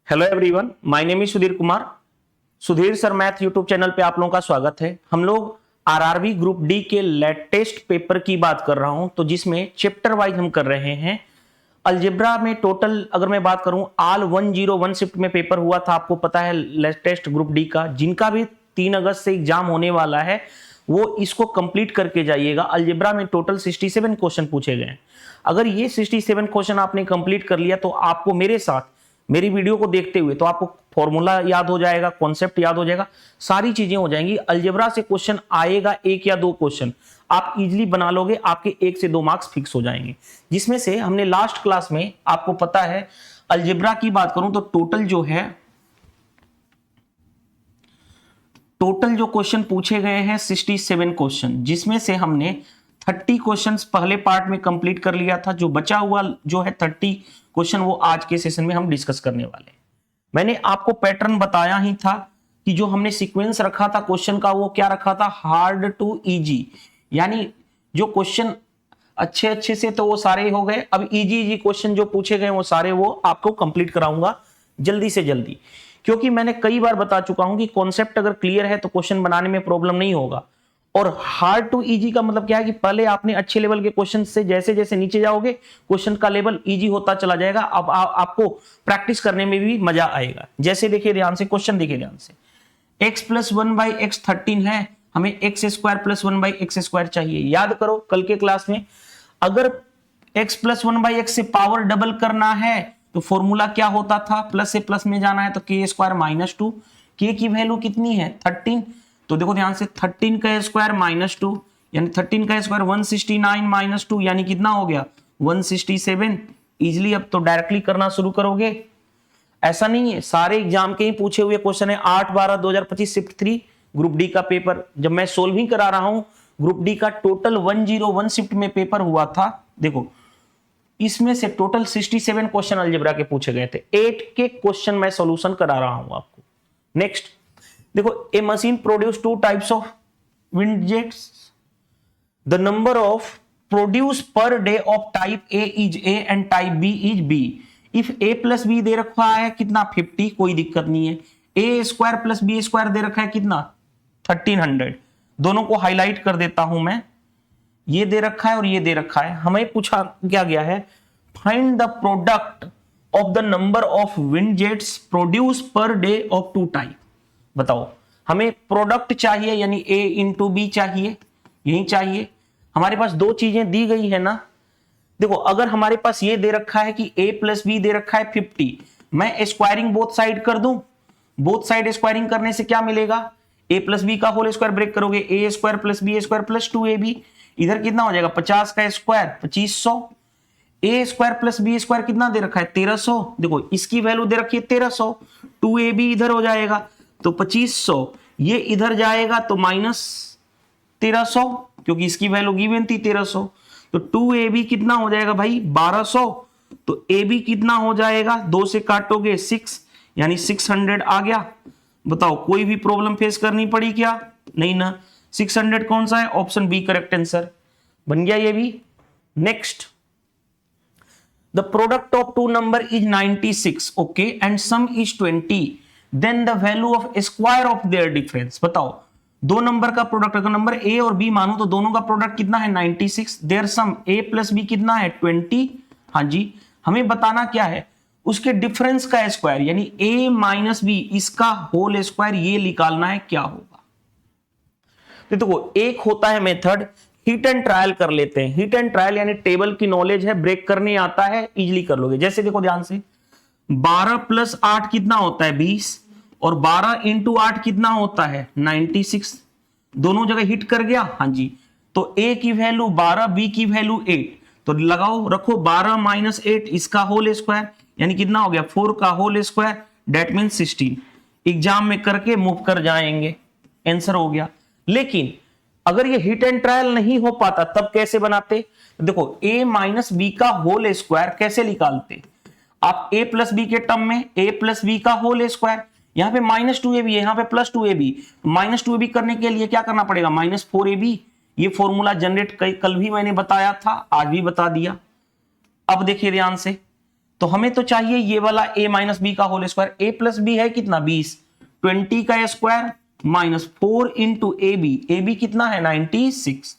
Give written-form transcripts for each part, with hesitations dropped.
Hello everyone, my name is Sudhir Kumar. Sudhir sir math YouTube channel पे आप लोगों का स्वागत है। हम लोग आरआरबी ग्रुप डी के लेटेस्ट पेपर की बात कर रहा हूं, तो जिसमें चैप्टर वाइज हम कर रहे हैं। अलजेब्रा में टोटल अगर मैं बात करूं, ऑल 101 शिफ्ट में पेपर हुआ था, आपको पता है, लेटेस्ट ग्रुप डी का, जिनका भी 3 अगस्त से एग्जाम होने वाला है वो इसको कंप्लीट करके जाइएगा। अलजेब्रा में टोटल 67 क्वेश्चन पूछे गए। अगर ये 67 क्वेश्चन आपने कंप्लीट कर लिया तो आपको मेरे साथ मेरी वीडियो को देखते हुए तो आपको फॉर्मूला याद हो जाएगा, कॉन्सेप्ट याद हो जाएगा, सारी चीजें हो जाएंगी। अलजेब्रा से क्वेश्चन आएगा 1 या 2 क्वेश्चन आप इजीली बना लोगे, आपके 1 से 2 मार्क्स फिक्स हो जाएंगे। जिसमें से हमने लास्ट क्लास में, आपको पता है, अलजेब्रा की बात करूं तो टोटल जो क्वेश्चन पूछे गए हैं 67 क्वेश्चन, जिसमें से हमने 30 क्वेश्चंस पहले पार्ट में कंप्लीट कर लिया था। जो बचा हुआ जो है 30 क्वेश्चन, वो आज के सेशन में हम डिस्कस करने वाले हैं। मैंने आपको पैटर्न बताया ही था कि जो हमने सीक्वेंस रखा था क्वेश्चन का, वो क्या रखा था, हार्ड टू इजी। यानी जो क्वेश्चन अच्छे से तो वो सारे हो गए, अब इजी क्वेश्चन जो पूछे गए वो सारे वो आपको कंप्लीट कराऊंगा जल्दी से जल्दी। क्योंकि मैंने कई बार बता चुका हूं कि कॉन्सेप्ट अगर क्लियर है तो क्वेश्चन बनाने में प्रॉब्लम नहीं होगा। और हार्ड टू इजी का मतलब क्या है कि पहले आपने अच्छे लेवल के क्वेश्चन से जैसे जैसे नीचे जाओगे क्वेश्चन का लेवल इजी होता चला जाएगा। अब आपको प्रैक्टिस करने में भी मजा आएगा। जैसे देखिए ध्यान से, क्वेश्चन देखिए ध्यान से, x प्लस 1/x 13 है, हमें x square plus 1/x square चाहिए। याद करो कल के क्लास में, अगर x प्लस 1/x से पावर डबल करना है तो फॉर्मूला क्या होता था, प्लस से प्लस में जाना है तो k स्क्वायर माइनस 2। k की वैल्यू कितनी है, 13। तो देखो ध्यान से, 13 का स्क्वायर माइनस 2 यानी 13 का स्क्वायर 169 माइनस 2 यानी कितना हो गया, 167। इजिली अब तो डायरेक्टली करना शुरू करोगे। ऐसा नहीं है, सारे एग्जाम के ही पूछे हुए क्वेश्चन है। 8/12/2025 शिफ्ट 3 ग्रुप डी का पेपर जब मैं सोल्विंग करा रहा हूं, ग्रुप डी का टोटल 101 शिफ्ट में पेपर हुआ था। देखो इसमें से टोटल 67 क्वेश्चन अलजेब्रा के पूछे गए थे। 8 के क्वेश्चन मैं सॉल्यूशन करा रहा हूं आपको। नेक्स्ट देखो, a machine produce 2 types of wind jets, the number of produce per day of type A is A and type B is B. If A plus B दे रखा है कितना, 50, कोई दिक्कत नहीं है। A square plus B square दे रखा है कितना, 1300। दोनों को हाईलाइट कर देता हूं मैं, ये दे रखा है और ये दे रखा है। हमें पूछा क्या गया है, find the product of the number of wind jets produce per day of 2 type. बताओ, हमें प्रोडक्ट चाहिए यानी a इंटू बी चाहिए, यही चाहिए। हमारे पास 2 चीजें दी गई है ना। देखो अगर हमारे पास ये दे रखा है कि a प्लस बी दे रखा है 50, मैं स्क्वायरिंग बोथ साइड कर दूं। बोथ साइड स्क्वायरिंग करने से क्या मिलेगा, a प्लस बी का होल स्क्वायर ब्रेक करोगे, a square plus B square plus 2ab। इधर कितना हो जाएगा, 50 का square 2500। a square plus B square कितना दे रखा है, 1300। देखो इसकी वैल्यू दे रखी है 1300, 2ab इधर हो जाएगा तो 2500, ये इधर जाएगा तो माइनस 1300, क्योंकि इसकी वैल्यू गिवन थी 1300। तो 2ab कितना हो जाएगा भाई, 1200। तो ab कितना हो जाएगा, 2 से काटोगे 6 यानी 600 आ गया। बताओ कोई भी प्रॉब्लम फेस करनी पड़ी क्या, नहीं ना। 600 कौन सा है, ऑप्शन बी करेक्ट आंसर बन गया ये भी। Next, the product of 2 number is 96, okay, and sum is 20, then the value of square of their difference. बताओ 2 नंबर का प्रोडक्ट, अगर नंबर ए और बी मानो तो दोनों का प्रोडक्ट कितना है, 96। Their sum A plus B कितना है, 20। हाँ जी, हमें बताना क्या है, उसके डिफरेंस का स्क्वायर यानी a माइनस बी, इसका होल स्क्वायर ये निकालना है, क्या होगा। तो देखो एक होता है मेथड, हिट एंड ट्रायल कर लेते हैं। हिट एंड ट्रायल यानी टेबल की नॉलेज है, ब्रेक करने आता है, इजीली कर लोगे। जैसे देखो ध्यान से, 12 प्लस 8 कितना होता है, 20, और 12 इंटू 8 कितना होता है, 96। दोनों जगह हिट कर गया, हाँ जी। तो a की वैल्यू 12, b की वैल्यू 8, तो लगाओ रखो 12 माइनस 8, इसका होल स्क्वायर यानी कितना हो गया, 4 का whole square, that mean 16। Exam में करके मूव कर जाएंगे, आंसर हो गया। लेकिन अगर ये हिट एंड ट्रायल नहीं हो पाता तब कैसे बनाते, देखो a माइनस बी का होल स्क्वायर कैसे निकालते, आप a प्लस बी के टर्म में a प्लस बी का होल स्क्वायर, यहां पे -2ab है, यहां पे +2ab। -2ab करने के लिए क्या करना पड़ेगा, -4ab। ये फॉर्मूला जनरेट कल भी मैंने बताया था, आज भी बता दिया। अब देखिए ध्यान से, तो तो हमें तो चाहिए ये वाला a माइनस बी का whole square. a plus B है कितना 20, 20 का square minus 4 into A B कितना है 96।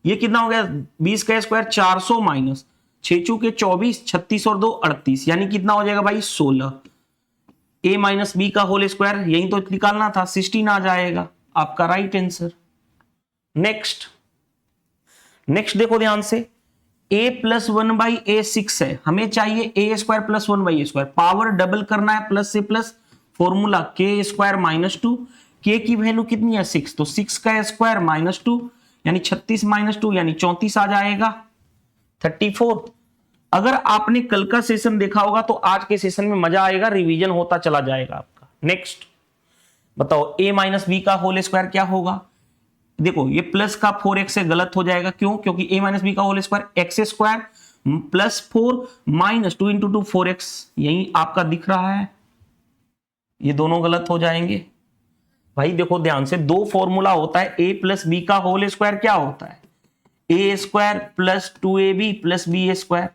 ये कितना हो गया 20 का स्क्वायर 400 माइनस 6 चूके 24, 36 और 2 38, यानी कितना हो जाएगा भाई 16। a माइनस बी का होल स्क्वायर यही तो निकालना था, 16 आ जाएगा आपका राइट आंसर। नेक्स्ट देखो ध्यान से, a प्लस 1/a6 है, हमें चाहिए a square plus 1/a square, power double करना है प्लस से plus, formula k square minus 2, k की वैल्यू कितनी है 6, तो 6 का स्क्वायर माइनस 2 यानी 36 माइनस 2 यानी 34 आ जाएगा 34। अगर आपने कल का सेशन देखा होगा तो आज के सेशन में मजा आएगा, रिवीजन होता चला जाएगा आपका। नेक्स्ट बताओ a माइनस बी का होल स्क्वायर क्या होगा। देखो ये प्लस का 4x से गलत हो जाएगा, क्यों, क्योंकि a माइनस बी का whole square X square plus 4 minus 2 into 2 4x, यही आपका दिख रहा है, ये दोनों गलत हो जाएंगे। भाई देखो ध्यान से, दो फॉर्मूला होता है, a प्लस बी का होल स्क्वायर क्या होता है a square plus 2ab plus B square,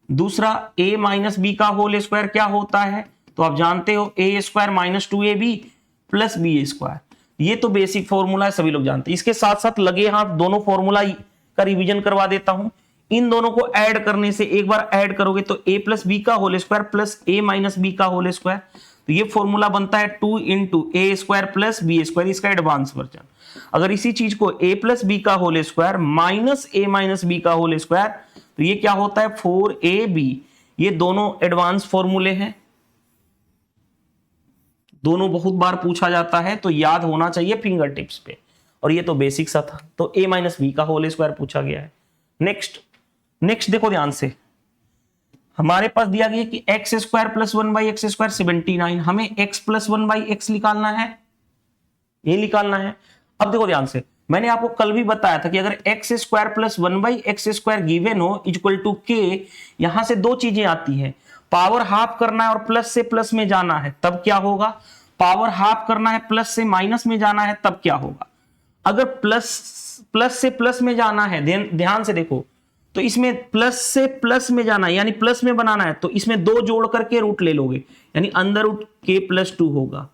दूसरा a माइनस बी का होल स्क्वायर क्या होता है, तो आप जानते हो a square minus 2ab plus B square. ये तो बेसिक फॉर्मूला है, सभी लोग जानते हैं। इसके साथ साथ लगे हाथ दोनों फॉर्मूला का रिवीजन करवा देता हूं। इन दोनों को ऐड करने से, एक बार ऐड करोगे तो a प्लस बी का whole square plus a minus B का होल स्क्वायर, तो ये फॉर्मूला बनता है 2 into A square plus B square, इसका एडवांस वर्जन। अगर इसी चीज को a प्लस बी का whole square minus a minus B का होल स्क्वायर, तो ये क्या होता है 4ab। ये दोनों एडवांस फॉर्मूले हैं, दोनों बहुत बार पूछा जाता है, तो याद होना चाहिए फिंगर टिप्स पे, और ये तो बेसिक सा था, तो a माइनस बी का होल स्क्वायर पूछा गया है। नेक्स्ट देखो ध्यान से, हमारे पास दिया गया कि x square plus 1/x square 79, हमें x प्लस 1/x निकालना है, ये निकालना है। अब देखो ध्यान से, मैंने आपको कल भी बताया था कि अगर x square plus 1/x square given हो इक्वल टू k, यहां से दो चीजें आती हैं, पावर हाफ करना है और प्लस से प्लस में जाना है, तब क्या होगा, पावर हाफ करना है प्लस से माइनस में जाना है, तब क्या होगा। अगर प्लस से प्लस में जाना है, ध्यान से देखो, तो इसमें प्लस से प्लस में जाना है यानी प्लस में बनाना है, तो इसमें दो जोड़ करके रूट ले लोगे, यानी अंदर रूट k प्लस 2 होगा।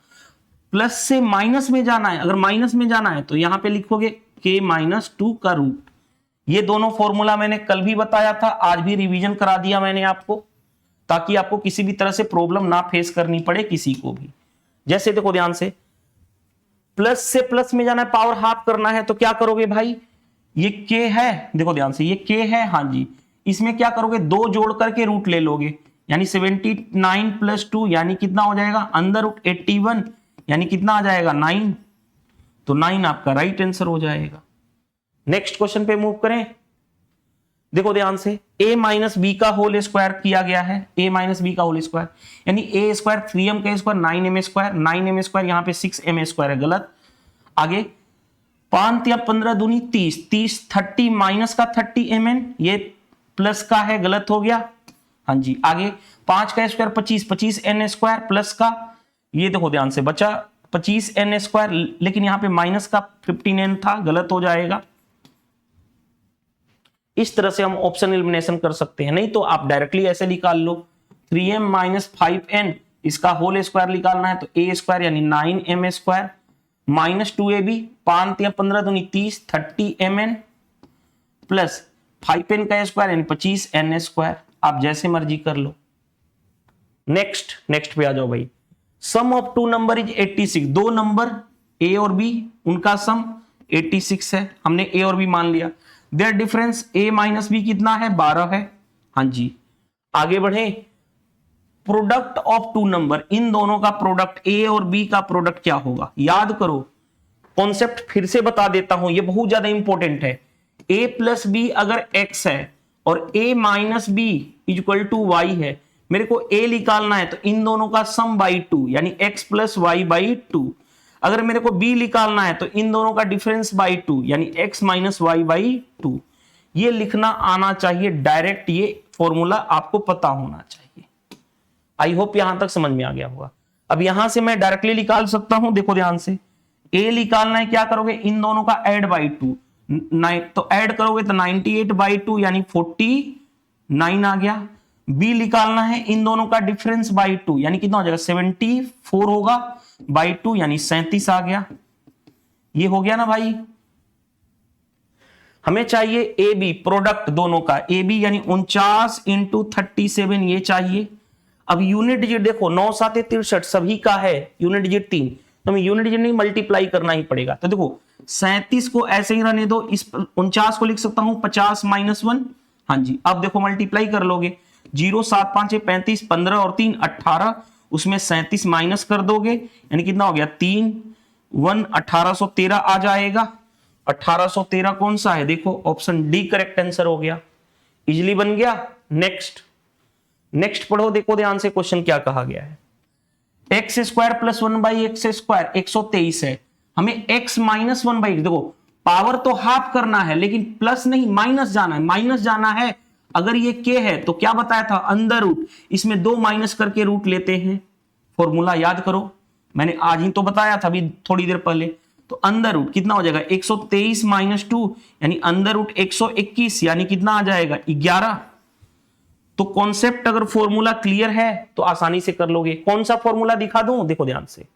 प्लस से माइनस में जाना है, अगर माइनस में जाना है तो यहां पे लिखोगे k माइनस 2 का रूट। ये दोनों फॉर्मूला मैंने कल भी बताया था, आज भी रिवीजन करा दिया मैंने आपको, ताकि आपको किसी भी तरह से प्रॉब्लम ना फेस करनी पड़े किसी को भी। जैसे देखो ध्यान से, प्लस से प्लस में जाना है, पावर हाफ करना है, तो क्या करोगे भाई, ये k है, देखो ध्यान से ये k है, हाँ जी, इसमें क्या करोगे दो जोड़ करके रूट ले लोगे, यानी 79 प्लस 2 यानी कितना हो जाएगा अंदर रूट 81, यानी कितना आ जाएगा 9, तो 9 आपका राइट आंसर हो जाएगा। नेक्स्ट क्वेश्चन पे मूव करें। देखो ध्यान से, a माइनस बी का होल स्क्वायर किया गया है, a माइनस बी का होल स्क्वायर यानी a स्क्वायर 3m का square 9m square, 9m square यहां पे 6m स्क्वायर है, गलत। आगे 5 या 15 दूनी 30, 30 माइनस का 30mn, ये प्लस का है, गलत हो गया, हाँ जी। आगे 5 का स्क्वायर 25n स्क्वायर प्लस का, ये देखो ध्यान से बचा 25n स्क्वायर, लेकिन यहां पे माइनस का 15n था, गलत हो जाएगा। इस तरह से हम ऑप्शन एलिमिनेशन कर सकते हैं, नहीं तो आप डायरेक्टली ऐसे निकाल लो 3m माइनस 5n, इसका होल स्क्वायर निकालना है तो a स्क्वायर यानी 9m स्क्वायर माइनस 2ab, 5 या 15 दूनी 30, 30mn प्लस 5n का स्क्वायर यानी 25n स्क्वायर, आप जैसे मर्जी कर लो। नेक्स्ट पे आ जाओ भाई, sum of two number is 86, दो नंबर a और b उनका सम 86 है, हमने a और b मान लिया। Their difference a minus B कितना है 12 है, हाँ जी। आगे बढ़े, प्रोडक्ट ऑफ टू नंबर, इन दोनों का प्रोडक्ट a और b का प्रोडक्ट क्या होगा, याद करो, कॉन्सेप्ट फिर से बता देता हूं, ये बहुत ज्यादा इंपॉर्टेंट है। a प्लस बी अगर x है और a minus B equal to y है, मेरे को a निकालना है तो इन दोनों का सम बाई 2 यानी x प्लस वाई बाई 2। अगर मेरे को b निकालना है तो इन दोनों का डिफरेंस बाई 2 यानी x माइनस वाई बाई 2। ये लिखना आना चाहिए डायरेक्ट, ये फॉर्मूला आपको पता होना चाहिए। आई होप यहां तक समझ में आ गया होगा। अब यहां से मैं डायरेक्टली निकाल सकता हूं, देखो ध्यान से, a निकालना है, क्या करोगे इन दोनों का ऐड बाई 2, तो ऐड करोगे तो 98 बाई 2 यानी 49 आ गया, बी निकालना है, इन दोनों का डिफरेंस बाई 2 यानी कितना हो जाएगा 74 होगा बाई 2 यानी 37 आ गया। ये हो गया ना भाई। हमें चाहिए ए बी प्रोडक्ट दोनों का, ए बी यानी 49 इंटू 37 ये चाहिए। अब यूनिट डिजिट देखो 9 7 63 सभी का है, यूनिट डिजिट 3, तो हमें यूनिट डिजिट नहीं मल्टीप्लाई करना ही पड़ेगा। तो देखो 37 को ऐसे ही रहने दो, इस 49 को लिख सकता हूं 50 माइनस 1। हाँ जी, अब देखो मल्टीप्लाई कर लोगे, 0 7 5 35 15 और 3 18, उसमें 37 माइनस कर दोगे यानी कितना हो गया 3 1 1813 आ जाएगा। 1813 कौन सा है, देखो ऑप्शन डी करेक्ट आंसर हो गया, इजिली बन गया। नेक्स्ट पढ़ो, देखो ध्यान से क्वेश्चन क्या कहा गया है। X square plus 1 by x square 123 है, हमें x माइनस 1 बाई, देखो पावर तो हाफ करना है लेकिन प्लस नहीं माइनस जाना है, माइनस जाना है। अगर ये k है तो क्या बताया था अंडर रूट, इसमें 2 माइनस करके रूट लेते हैं, फॉर्मूला याद करो, मैंने आज ही तो बताया था अभी थोड़ी देर पहले। तो अंडर रूट कितना हो जाएगा 123 माइनस 2 यानी अंडर रूट 121 यानी कितना आ जाएगा 11। तो कॉन्सेप्ट अगर फॉर्मूला क्लियर है तो आसानी से कर लोगे। कौन सा फॉर्मूला दिखा दूं, देखो ध्यान से,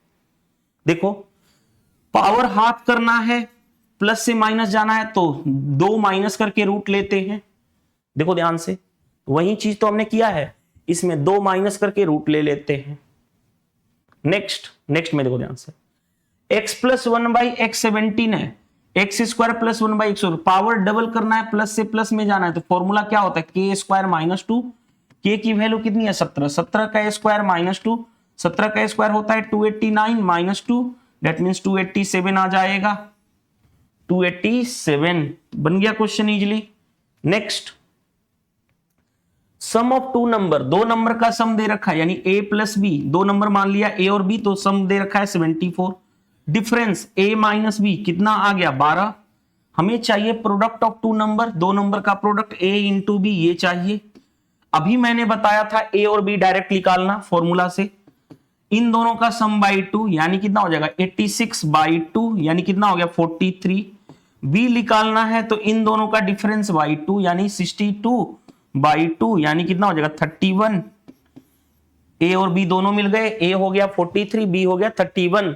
देखो पावर हाफ करना है, प्लस से माइनस जाना है तो 2 माइनस करके रूट लेते हैं। देखो ध्यान से, वही चीज तो हमने किया है, इसमें 2 माइनस करके रूट ले लेते हैं। नेक्स्ट में देखो ध्यान से, x प्लस 1 बाई एक्स 17 है, x square plus 1 by x, power double करना है, प्लस से प्लस में जाना है, तो फॉर्मूला क्या होता है के स्क्वायर माइनस 2, के की वैल्यू कितनी है 17, 17 का स्क्वायर माइनस 2, 17 का स्क्वायर होता है 289 माइनस 2, दैट मीन्स 287 आ जाएगा, 287 बन गया question easily. Next, sum of 2 number, 2 number का सम दे रखा है यानी a प्लस बी, 2 नंबर मान लिया a और b, तो सम दे रखा है 74। डिफरेंस a माइनस बी कितना आ गया 12। हमें चाहिए प्रोडक्ट ऑफ 2 नंबर, 2 नंबर का प्रोडक्ट a इंटू बी, ये चाहिए। अभी मैंने बताया था a और b डायरेक्ट निकालना फॉर्मूला से, इन दोनों का सम बाई 2 यानी कितना हो जाएगा 86 बाई 2 यानी कितना हो गया 43। b निकालना है तो इन दोनों का डिफरेंस बाई 2 यानी 62 बाई 2 यानी कितना हो जाएगा 31। a और b दोनों मिल गए, a हो गया 43, b हो गया 31।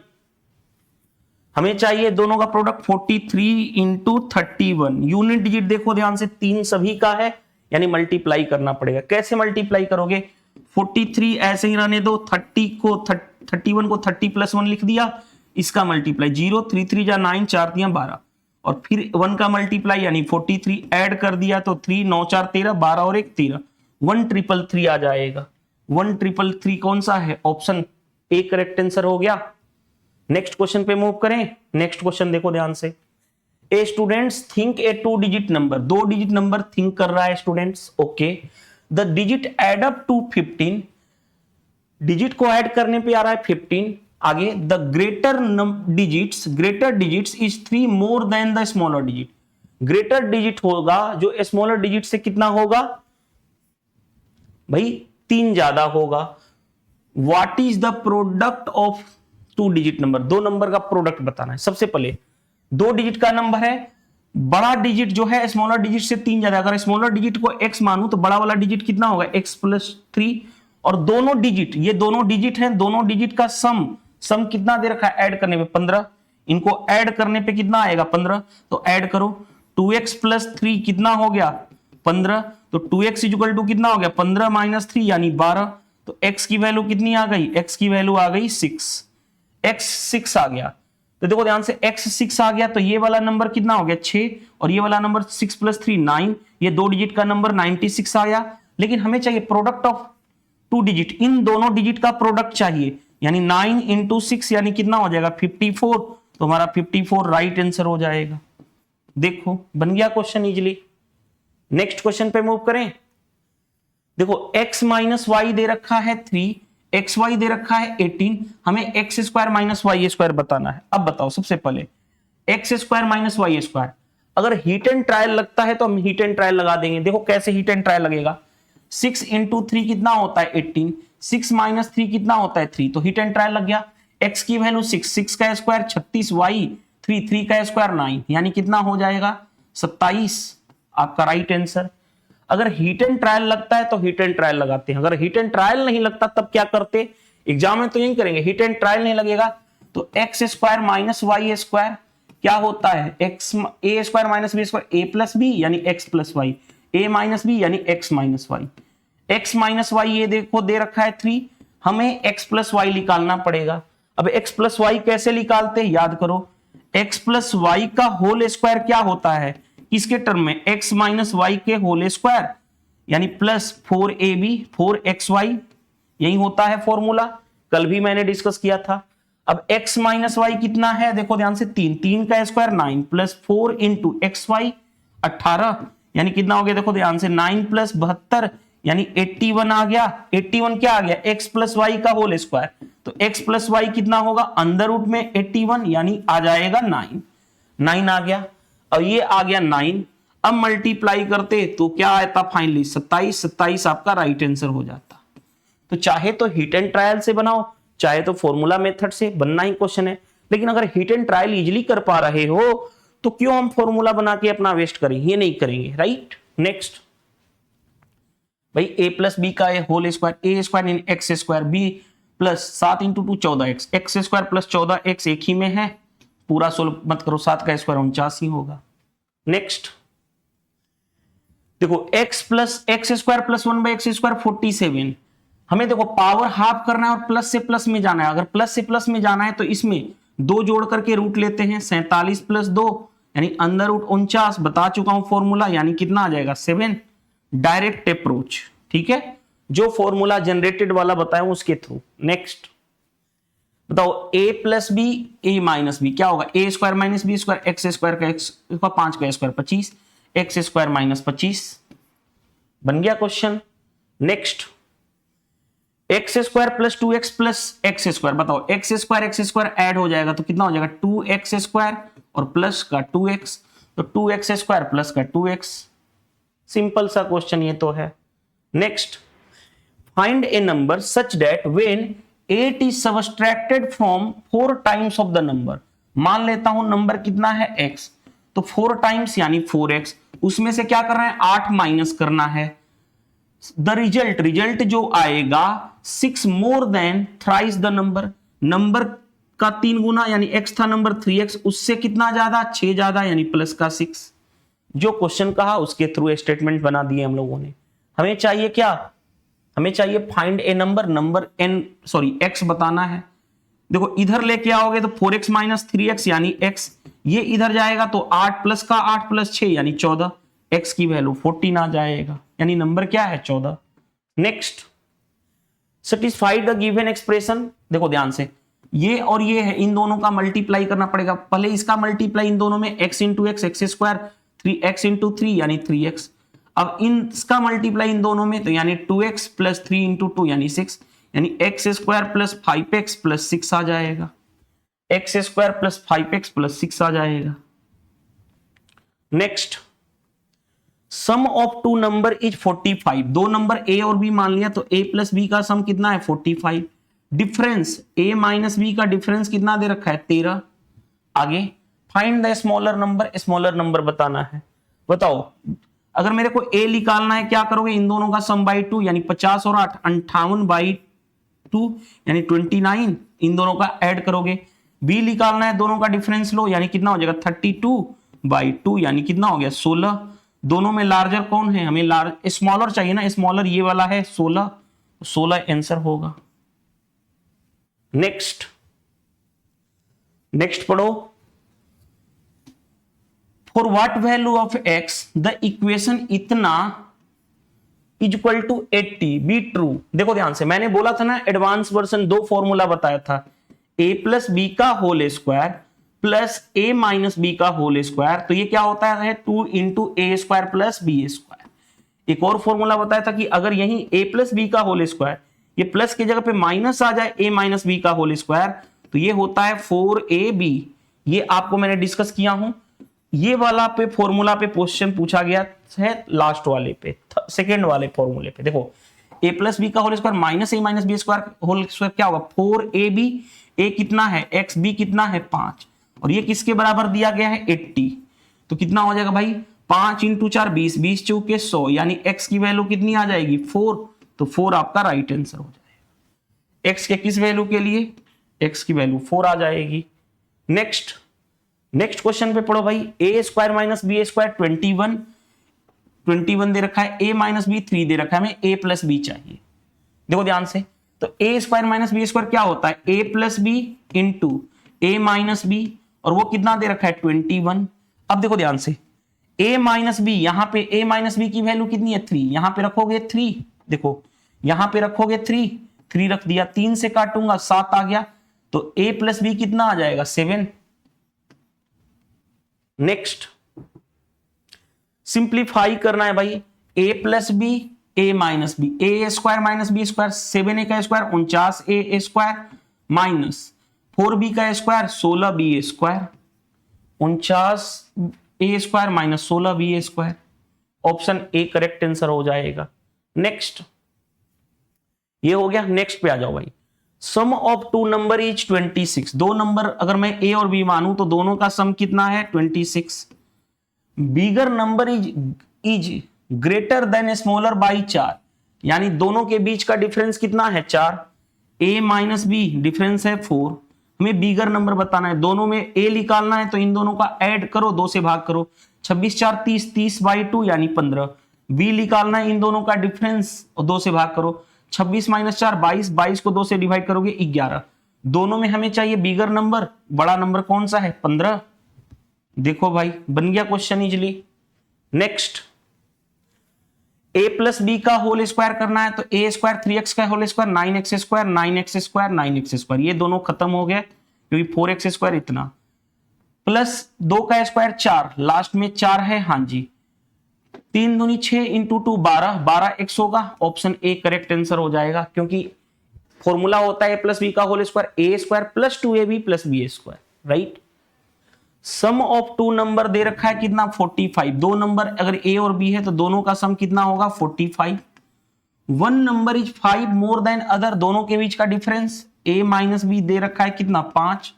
हमें चाहिए दोनों का प्रोडक्ट 43 इंटू 31। यूनिट डिजिट देखो ध्यान से 3 सभी का है यानी मल्टीप्लाई करना पड़ेगा। कैसे मल्टीप्लाई करोगे, 43 ऐसे ही रहने दो, 31 को 30 प्लस 1 लिख दिया, इसका मल्टीप्लाई 0 3 3 जा 9 4 3 12 और फिर 1 का मल्टीप्लाई यानी 43 ऐड कर दिया तो 3 9 4 13 12 और 1 13, 1333 आ जाएगा। 1333 कौन सा है, ऑप्शन ए करेक्ट आंसर हो गया। नेक्स्ट क्वेश्चन पे मूव करें। नेक्स्ट क्वेश्चन देखो ध्यान से, a students think a 2 digit number, 2 digit number think कर रहा है students, okay. The digit add up to 15, digit को ऐड करने पे आ रहा है 15। आगे the greater digits is 3 more than the smaller digit, greater digit होगा जो स्मॉलर डिजिट से कितना होगा भाई 3 ज्यादा होगा। What is the product of 2 digit number, 2 number का प्रोडक्ट बताना है। सबसे पहले 2 डिजिट का नंबर है, बड़ा डिजिट जो है स्मॉलर डिजिट से 3 ज्यादा, अगर स्मॉलर डिजिट को x मानूं तो बड़ा वाला डिजिट कितना होगा x प्लस 3, और दोनों डिजिट, ये दोनों डिजिट हैं, दोनों डिजिट का सम कितना दे रखा है ऐड करने पे 15, इनको ऐड करने पे कितना आएगा 15, तो ऐड करो 2x प्लस 3 कितना हो गया 15, तो 2x इक्वल टू कितना हो गया 15 माइनस 3 यानी 12, तो x की वैल्यू कितनी आ गई, x की वैल्यू आ गई 6, x 6 आ गया। तो देखो ध्यान से x 6 आ गया तो ये वाला नंबर कितना हो गया 6 और ये वाला नंबर 6 प्लस 3 9, ये 2 डिजिट का नंबर 96 आया। लेकिन हमें चाहिए प्रोडक्ट ऑफ 2 डिजिट, इन दोनों डिजिट का प्रोडक्ट चाहिए यानी 9 इंटू 6 यानी कितना हो जाएगा 54, तो हमारा 54 राइट आंसर हो जाएगा। देखो बन गया क्वेश्चन इजिली। नेक्स्ट क्वेश्चन पे मूव करें। देखो x माइनस वाई दे रखा है 3, xy दे रखा है 18, हमें x square minus Y square बताना है। अब बताओ सबसे पहले x square minus Y square, अगर हीट एंड ट्रायल लगता है तो हम हीट एंड ट्रायल लगा देंगे। देखो कैसे हीट एंड ट्रायल लगेगा, 6 इंटू 3 कितना होता है 18, 6 माइनस 3 कितना होता है 3, तो हीट एंड ट्रायल लग गया। x की वैल्यू 6, 6 का स्क्वायर 36, y 3 का स्क्वायर 9 यानी कितना हो जाएगा 27, आपका राइट आंसर। अगर हिट एंड ट्रायल लगता है तो हिट एंड ट्रायल लगाते हैं, अगर हिट एंड ट्रायल नहीं लगता तब क्या करते, एग्जाम में तो यही करेंगे, हिट एंड ट्रायल नहीं लगेगा तो X square minus Y square क्या होता है, X A square minus B square, A plus B यानी X plus Y, A minus B यानी X minus Y, X minus Y ये देखो दे रखा है 3, हमें एक्स प्लस वाई निकालना पड़ेगा। अब एक्स प्लस वाई कैसे निकालते हैं, याद करो, एक्स प्लस वाई का होल स्क्वायर क्या होता है, किसके टर्म में, एक्स माइनस वाई के होल स्क्वायर यानी प्लस 4ab 4xy, यही होता है फॉर्मूला, कल भी मैंने डिस्कस किया था। अब x माइनस वाई कितना है, देखो ध्यान से, 3 का square 9 plus 4 into X Y 18 यानी कितना हो गया, देखो ध्यान से 9 प्लस 72 यानी 81 आ गया। 81 क्या आ गया, x प्लस वाई का होल स्क्वायर, तो x प्लस वाई कितना होगा, अंडर रूट में 81 यानी आ जाएगा 9 आ गया, और ये आ गया 9। अब मल्टीप्लाई करते तो क्या आता फाइनली 27 आपका राइट आंसर हो जाता। तो चाहे तो हिट एंड ट्रायल से बनाओ, चाहे तो फॉर्मूला मेथड से, बनना ही क्वेश्चन है, लेकिन अगर हिट एंड ट्रायल इजीली कर पा रहे हो तो क्यों हम फॉर्मूला बना के अपना वेस्ट करें, ये नहीं करेंगे, राइट। नेक्स्ट भाई ए प्लस बी का whole square, A square in X square, B plus 7 into 2 14x, X square plus 14x एक ही में है, पूरा सोल्व मत करो, 7 का स्क्वायर 49 ही होगा। नेक्स्ट देखो x plus x square plus 1 by x square 47, हमें देखो पावर हाफ करना है और प्लस से प्लस में जाना है, अगर प्लस से प्लस में जाना है तो इसमें 2 जोड़ करके रूट लेते हैं, 47 प्लस 2 यानी अंडर रूट 49, बता चुका हूं फॉर्मूला, यानी कितना आ जाएगा 7, डायरेक्ट अप्रोच, ठीक है, जो फॉर्मूला जनरेटेड वाला बताया उसके थ्रू। नेक्स्ट बताओ a plus B A minus B क्या होगा, A square minus B square, X square का एक्स 5 का स्क्वायर 25, एक्स स्क्वायर माइनस 25, बन गया question. Next x square plus 2x plus x square, बताओ एक्स स्क्वायर ऐड हो जाएगा तो कितना हो जाएगा 2x स्क्वायर और प्लस का 2x, तो 2x स्क्वायर प्लस का 2x, सिंपल सा क्वेश्चन ये तो है। Next find A number such that when 8 is subtracted from 4 times of the number, मान लेता हूं नंबर कितना है x, तो 4 टाइम्स यानी 4x, उसमें से क्या करना है 8 माइनस करना है, द रिजल्ट जो आएगा 6 more than thrice the number का 3 गुना यानी x था नंबर 3x, उससे कितना ज्यादा 6 ज्यादा यानी प्लस का 6, जो क्वेश्चन कहा उसके थ्रू स्टेटमेंट बना दिए हम लोगों ने। हमें चाहिए क्या, हमें चाहिए फाइंड ए नंबर x बताना है। देखो इधर लेके आओगे तो 4x माइनस 3x यानी x, ये इधर जाएगा तो 8 प्लस का 8 प्लस 6 यानी 14, x की वैल्यू 14 आ जाएगा, यानी नंबर क्या है 14। Next satisfy the given expression, देखो ध्यान से, ये और ये है, इन दोनों का मल्टीप्लाई करना पड़ेगा, पहले इसका मल्टीप्लाई इन दोनों में x into x x square 3x into 3 यानी 3x, अब इसका मल्टीप्लाई इन दोनों में तो यानी 2x प्लस 3 इंटू 2 यानी 6, यानी x square plus 5x plus 6 आ जाएगा, x square plus 5x plus 6 आ जाएगा। Next sum of 2 number is 45, दो नंबर a और b मान लिया तो a प्लस b का सम कितना है 45, डिफरेंस a माइनस b का डिफरेंस कितना दे रखा है 13। आगे फाइंड द स्मॉलर नंबर बताना है। बताओ अगर मेरे को a निकालना है क्या करोगे, इन दोनों का सम बाई 2 यानी 50 और 8 58 बाई 2 यानी 29, इन दोनों का ऐड करोगे। b निकालना है, दोनों का डिफरेंस लो यानी कितना हो जाएगा 32 बाई 2 यानी कितना हो गया 16, दोनों में लार्जर कौन है, हमें स्मॉलर चाहिए ना, स्मॉलर ये वाला है 16 आंसर होगा। नेक्स्ट पढ़ो, for what value of x the equation इतना is equal to 80 be true. देखो ध्यान से, मैंने बोला था ना एडवांस वर्जन 2 फॉर्मूला बताया था, a प्लस बी का whole square plus a minus B का होल स्क्वायर, तो ये क्या होता है 2 into A square plus B square. एक और फॉर्मूला बताया था कि अगर यही a प्लस बी का होल स्क्वायर ये प्लस की जगह पे माइनस आ जाए a माइनस बी का होल स्क्वायर, तो ये होता है 4ab, ये आपको मैंने डिस्कस किया हूं, ये वाला पे फॉर्मूला पे क्वेश्चन पूछा गया है लास्ट वाले पे, सेकेंड वाले फॉर्मूले पे। देखो a प्लस बी का whole square minus a minus B square whole square क्या होगा 4ab, a कितना है x, b कितना है 5 और ये किसके बराबर दिया गया है 80, तो कितना हो जाएगा भाई 5 इंटू 4 20, 20 चौके 100, यानी x की वैल्यू कितनी आ जाएगी 4, तो 4 आपका राइट आंसर हो जाएगा। x के किस वैल्यू के लिए, x की वैल्यू 4 आ जाएगी। नेक्स्ट क्वेश्चन पे पढ़ो भाई, a square minus B square 21 दे रखा है, a माइनस बी 3 दे रखा है, हमें a प्लस बी चाहिए। देखो ध्यान से, तो a square minus B square क्या होता है, a plus B into a minus B, और वो कितना दे रखा है 21। अब देखो ध्यान से, a माइनस बी, यहां पे a माइनस बी की वैल्यू कितनी है 3, यहां पे रखोगे 3, देखो यहां पे रखोगे 3 रख दिया, 3 से काटूंगा 7 आ गया, तो a प्लस बी कितना आ जाएगा 7। नेक्स्ट सिंप्लीफाई करना है भाई, a plus B a minus B, A square minus B square, 7a का square 49a square minus 4b का square 16b square, 49a square minus 16b square, option A correct answer हो जाएगा। Next ये हो गया। नेक्स्ट पे आ जाओ भाई, sum of two number is 26। दो नंबर अगर मैं a और b मानूं तो दोनों का सम कितना है 26। Bigger number is greater than smaller by 4, यानी दोनों के बीच का डिफरेंस कितना है 4, a माइनस बी डिफरेंस है 4, हमें बिगर नंबर बताना है, दोनों में a निकालना है, तो इन दोनों का ऐड करो, 2 से भाग करो, 26 4 30, 30 बाई 2 यानी 15, b निकालना है, इन दोनों का डिफरेंस और 2 से भाग करो, 26 माइनस 4 22, 22 को 2 से डिवाइड करोगे 11, दोनों में हमें चाहिए बिगर नंबर, बड़ा नंबर कौन सा है 15। देखो भाई बन गया question easily. Next a plus B का होल स्क्वायर करना है, तो a स्क्वायर 3x का whole square 9x square 9x square 9x square, ये दोनों खत्म हो गए क्योंकि 4x स्क्वायर इतना, प्लस 2 का स्क्वायर 4, लास्ट में 4 है, हाँ जी, 3 दूनी 6 इंटू 2 12, 12x होगा, ऑप्शन ए करेक्ट आंसर हो जाएगा, क्योंकि फॉर्मूला होता है a प्लस बी का whole square a square plus 2ab plus B square, right. Sum of two number दे रखा है कितना 45, दो नंबर अगर a और b है तो दोनों का सम कितना होगा 45। One number is 5 more than other, दोनों के बीच का डिफरेंस a माइनस बी दे रखा है कितना 5,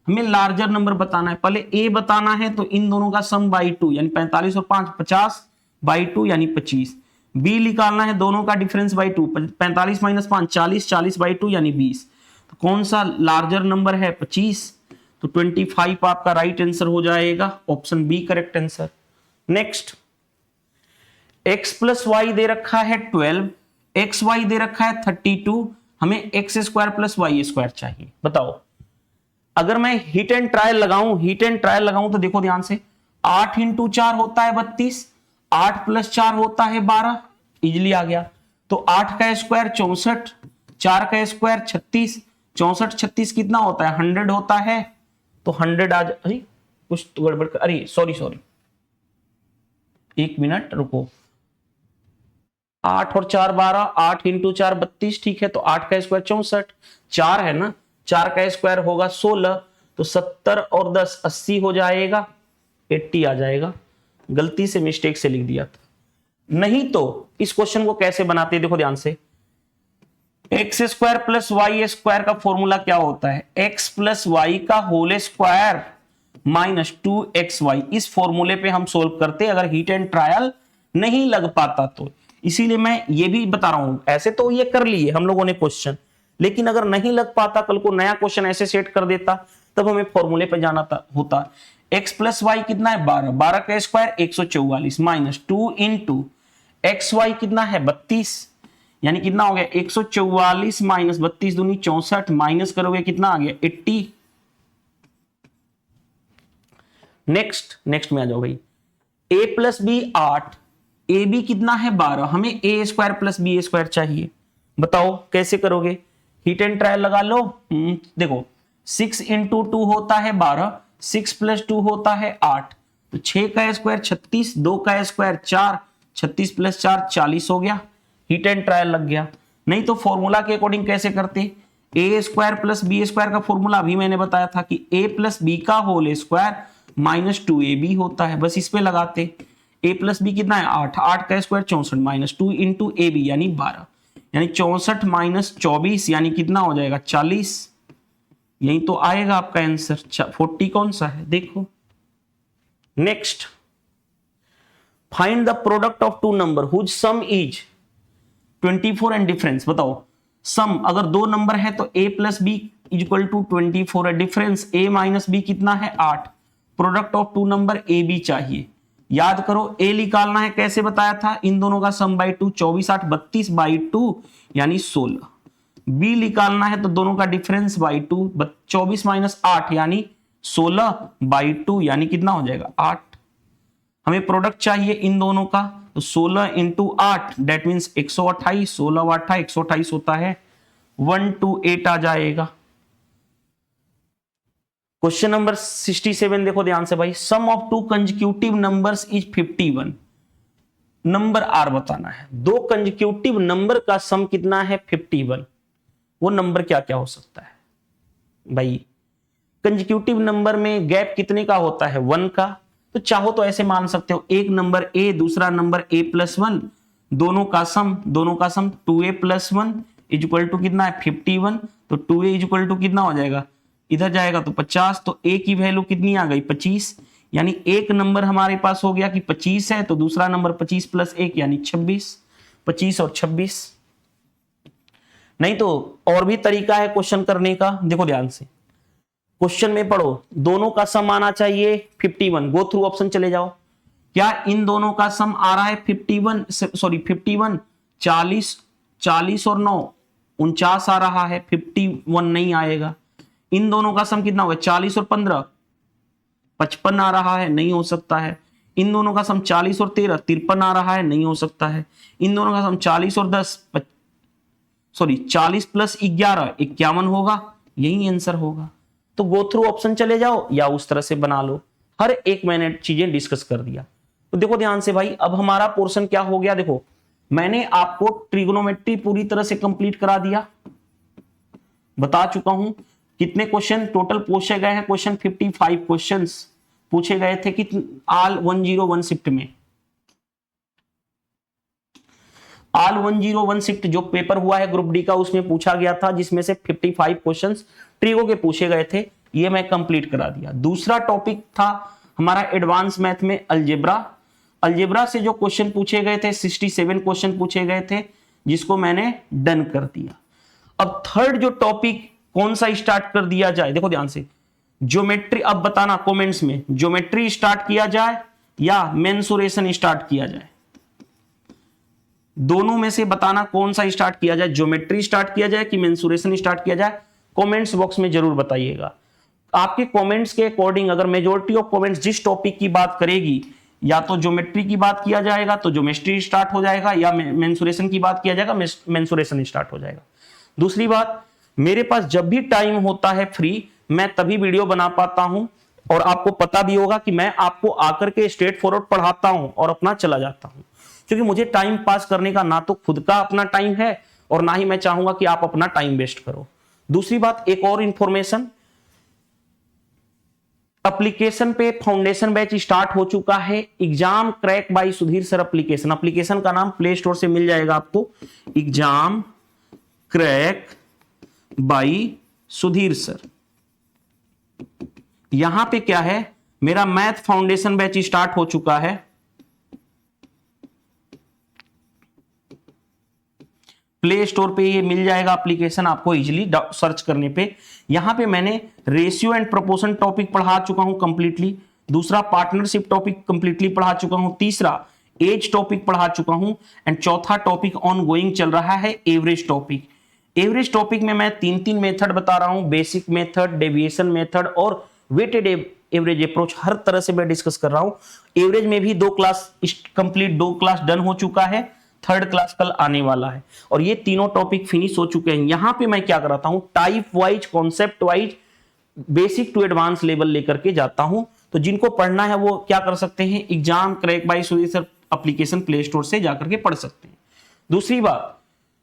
हमें लार्जर नंबर बताना है, पहले a बताना है, तो इन दोनों का सम बाई 2 यानी 45 और 5 50 बाई 2 यानी 25, b निकालना है, दोनों का डिफरेंस बाई 2, 45 माइनस 5 40, 40 बाई 2 यानी 20, तो कौन सा लार्जर नंबर है 25, तो 25 आपका राइट आंसर हो जाएगा, option B correct answer. Next x plus Y दे रखा है 12, एक्स वाई दे रखा है 32, हमें X square plus Y square चाहिए। बताओ अगर मैं हिट एंड ट्रायल लगाऊं तो देखो ध्यान से, 8 इंटू 4 होता है 32, 8 प्लस 4 होता है 12, इजिली आ गया, तो 8 का स्क्वायर 64, 4 का स्क्वायर 36, 64 36 कितना होता है 100 होता है, तो 100 आ जाए, कुछ तो गड़बड़ कर, अरे सॉरी एक मिनट रुको, 8 और 4 12, 8 इंटू 4 32, ठीक है, तो 8 का स्क्वायर 64, 4 है ना, 4 का स्क्वायर होगा 16, तो 70 और 10 80 हो जाएगा, 80 आ जाएगा, गलती से मिस्टेक से लिख दिया था। नहीं तो इस क्वेश्चन को कैसे बनाते हैं, देखो ध्यान से, X square plus Y square का फॉर्मूला क्या होता है, एक्स प्लस वाई का होल स्क्वायर माइनस 2xy, इस फॉर्मूले पे हम सोल्व करते अगर हीट एंड ट्रायल नहीं लग पाता तो, इसीलिए मैं ये भी बता रहा हूं, ऐसे तो ये कर लिए हम लोगों ने क्वेश्चन, लेकिन अगर नहीं लग पाता, कल को नया क्वेश्चन ऐसे सेट कर देता, तब हमें फॉर्मूले पे जाना होता। एक्स प्लस वाई कितना है 12, 12 का square 144 minus 2 into X Y कितना है 32, यानी कितना हो गया 144 माइनस 32 दूनी 64, माइनस करोगे कितना आ गया 80। नेक्स्ट में आ जाओ भाई, a plus B 8, A B कितना है 12, हमें A square plus B square चाहिए। बताओ कैसे करोगे, हीट एंड ट्रायल लगा लो। देखो 6 इंटू 2 होता है 12, 6 प्लस 2 होता है 8, तो 6 का स्क्वायर 36, 2 का स्क्वायर 4, 36 प्लस 4 40 हो गया, हीट एंड ट्रायल लग गया। नहीं तो फॉर्मूला के अकॉर्डिंग कैसे करते, ए स्क्वायर प्लस बी स्क्वायर का फॉर्मूला अभी मैंने बताया था कि ए प्लस बी का होल स्क्वायर माइनस 2ab होता है, बस इस पे लगाते, a प्लस बी कितना है 8, 8 का square 64 minus 2 into A B यानी 12, यानी 64 माइनस 24 यानी कितना हो जाएगा 40, यही तो आएगा आपका आंसर। 40 कौन सा है देखो। Next find the product of two number whose sum इज 24 एंड डिफरेंस। बताओ सम अगर दो नंबर है तो a plus B is equal to 24 है, डिफरेंस a माइनस बी कितना है 8। Product of two number A B चाहिए। याद करो a निकालना है, कैसे बताया था, इन दोनों का सम बाई 2, 24 8 32 बाई 2 यानी 16। b निकालना है तो दोनों का डिफरेंस बाई 2, 24 माइनस 8 यानी 16 बाई 2 यानी कितना हो जाएगा 8। हमें प्रोडक्ट चाहिए इन दोनों का, तो 16 इंटू 8 डेट मीन्स 128, 16 8 128 होता है, 128 आ जाएगा। क्वेश्चन नंबर 67 देखो ध्यान से भाई, sum of two consecutive numbers is 51। Number are बताना है, दो कंसेक्यूटिव नंबर का सम कितना है 51। वो नंबर क्या क्या हो सकता है भाई, कंसेक्यूटिव नंबर में गैप कितने का होता है 1 का, तो चाहो तो ऐसे मान सकते हो, एक नंबर a दूसरा नंबर a प्लस 1, दोनों का sum 2a plus 1 is equal to कितना है 51। तो 2a इज इक्वल टू कितना हो जाएगा, इधर जाएगा तो 50, तो a की वैल्यू कितनी आ गई 25, यानी एक नंबर हमारे पास हो गया कि 25 है, तो दूसरा नंबर 25 प्लस 1 यानी 26, 25 और 26। नहीं तो और भी तरीका है क्वेश्चन करने का, देखो ध्यान से, क्वेश्चन में पढ़ो, दोनों का सम आना चाहिए 51, गो थ्रू ऑप्शन चले जाओ। क्या इन दोनों का सम आ रहा है 51, 40 और 9 49 आ रहा है, 51 नहीं आएगा। इन दोनों का सम कितना होगा 40 और 15 55 आ रहा है, नहीं हो सकता है। इन दोनों का सम 40 और 13 53 आ रहा है, नहीं हो सकता है। इन दोनों का सम 40 और 10 40 प्लस 11 51 होगा, यही आंसर होगा। तो गो थ्रू ऑप्शन चले जाओ या उस तरह से बना लो, हर एक मैंने चीजें डिस्कस कर दिया। तो देखो ध्यान से भाई, अब हमारा पोर्शन क्या हो गया, देखो मैंने आपको ट्रिगोनोमेट्री पूरी तरह से कंप्लीट करा दिया, बता चुका हूं कितने क्वेश्चन टोटल पूछे गए हैं, क्वेश्चन 55 क्वेश्चंस पूछे गए थे कि ऑल 101 शिफ्ट में। ऑल 101 शिफ्ट जो पेपर हुआ है ग्रुप डी का, उसमें पूछा गया था, जिसमें से 55 क्वेश्चंस ट्रिगो के पूछे गए थे, ये मैं कंप्लीट करा दिया। दूसरा टॉपिक था हमारा एडवांस मैथ में अलजेब्रा। अलजेब्रा से जो क्वेश्चन पूछे गए थे 67 क्वेश्चन पूछे गए थे, जिसको मैंने डन कर दिया। अब थर्ड जो टॉपिक कौन सा स्टार्ट कर दिया जाए, देखो ध्यान से, ज्योमेट्री। अब बताना कमेंट्स में, ज्योमेट्री स्टार्ट किया जाए या मेंसुरेशन स्टार्ट किया जाए, दोनों में से बताना कौन सा स्टार्ट किया जाए, ज्योमेट्री स्टार्ट किया जाए कि मेंसुरेशन स्टार्ट किया जाए। कमेंट्स बॉक्स में जरूर बताइएगा। आपके कमेंट्स के अकॉर्डिंग अगर मेजॉरिटी ऑफ कमेंट्स जिस टॉपिक की बात करेगी, या तो ज्योमेट्री की बात किया जाएगा तो ज्योमेट्री स्टार्ट हो जाएगा, या मेंसुरेशन की बात किया जाएगा मेंसुरेशन स्टार्ट हो जाएगा। दूसरी बात, मेरे पास जब भी टाइम होता है फ्री, मैं तभी वीडियो बना पाता हूं, और आपको पता भी होगा कि मैं आपको आकर के स्ट्रेट फॉरवर्ड पढ़ाता हूं और अपना चला जाता हूं, क्योंकि मुझे टाइम पास करने का ना तो खुद का अपना टाइम है और ना ही मैं चाहूंगा कि आप अपना टाइम वेस्ट करो। दूसरी बात, एक और इंफॉर्मेशन, एप्लीकेशन पे फाउंडेशन बैच स्टार्ट हो चुका है, exam crack by Sudhir sir application. Application का नाम प्ले स्टोर से मिल जाएगा आपको, exam crack by Sudhir sir. यहां पे क्या है, मेरा मैथ फाउंडेशन बैच स्टार्ट हो चुका है। प्ले स्टोर पे ये मिल जाएगा एप्लीकेशन आपको इजीली सर्च करने पे। यहां पे मैंने रेशियो एंड प्रोपोर्शन टॉपिक पढ़ा चुका हूं कंप्लीटली। दूसरा पार्टनरशिप टॉपिक कंप्लीटली पढ़ा चुका हूं। तीसरा एज टॉपिक पढ़ा चुका हूं। एंड चौथा टॉपिक ऑन गोइंग चल रहा है एवरेज टॉपिक। एवरेज टॉपिक में मैं 3 मेथड बता रहा हूं, बेसिक मेथड, डेविएशन मेथड और वेटेड एवरेज अप्रोच, हर तरह से मैं डिस्कस कर रहा हूं। एवरेज में भी 2 क्लास कंप्लीट, 2 क्लास डन हो चुका है, 3rd क्लास कल आने वाला है, और ये तीनों टॉपिक फिनिश हो चुके हैं। यहां पे मैं क्या कराता हूं, type wise, concept wise, basic to advance level लेकर के जाता हूं। तो जिनको पढ़ना है वो क्या कर सकते हैं, exam crack by Sudhir sir application play store से जाकर के पढ़ सकते हैं। दूसरी बात,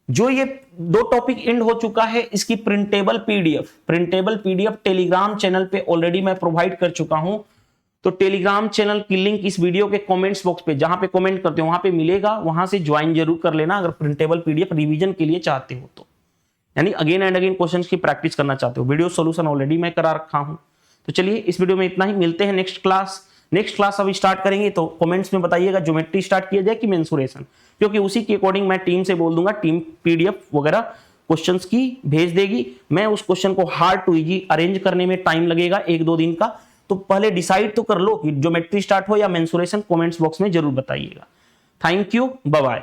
जो ये 2 टॉपिक एंड हो चुका है, इसकी प्रिंटेबल पीडीएफ टेलीग्राम चैनल पे ऑलरेडी मैं प्रोवाइड कर चुका हूं। तो टेलीग्राम चैनल की लिंक इस वीडियो के कमेंट्स बॉक्स पे, जहां पे कमेंट करते हो वहां पे मिलेगा, वहां से ज्वाइन जरूर कर लेना अगर प्रिंटेबल पीडीएफ रिवीजन के लिए चाहते हो तो, यानी अगेन एंड अगेन क्वेश्चंस की प्रैक्टिस करना चाहते हो। वीडियो सॉल्यूशन ऑलरेडी मैं करा रखा हूं। तो चलिए इस वीडियो में इतना ही, मिलते हैं नेक्स्ट क्लास। नेक्स्ट क्लास अभी स्टार्ट करेंगे तो कमेंट्स में बताइएगा ज्योमेट्री स्टार्ट किया जाए कि मेंसुरेशन, क्योंकि उसी के अकॉर्डिंग मैं टीम से बोल दूंगा, टीम पीडीएफ वगैरह क्वेश्चंस की भेज देगी। मैं उस क्वेश्चन को हार्ड टू इजी अरेंज करने में टाइम लगेगा 1-2 दिन का, तो पहले डिसाइड तो कर लो कि ज्योमेट्री स्टार्ट हो या मेंसुरेशन, कमेंट्स बॉक्स में जरूर बताइएगा। Thank you, bye bye.